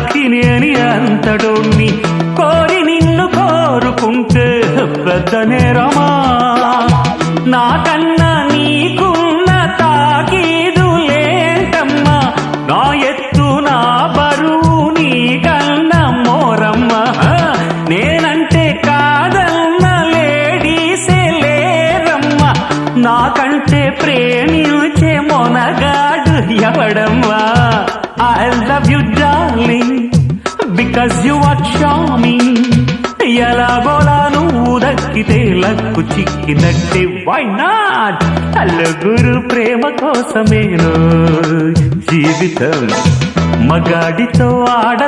లక్కిని అని అంతడోణ్ణి కోరి నిన్ను కోరుకుంటే పెద్ద నేరమా? నాకన్నా నీకున్న తాకీదు లేంటమ్మా, నా ఎత్తు నా బరువు నీకన్నా మోరమ్మా. నేనంటే కాదన్న లేడీసే లేరమ్మా, నాకంటే ప్రేమించే Monagadu ఎవడమ్మా? I love you darling because you are charming. ఎలాగోలా నువ్వు దక్కితే లక్కు చిక్కినట్టే, why not? నలుగురు ప్రేమ కోసమేను జీవితం, మగాడితో ఆడ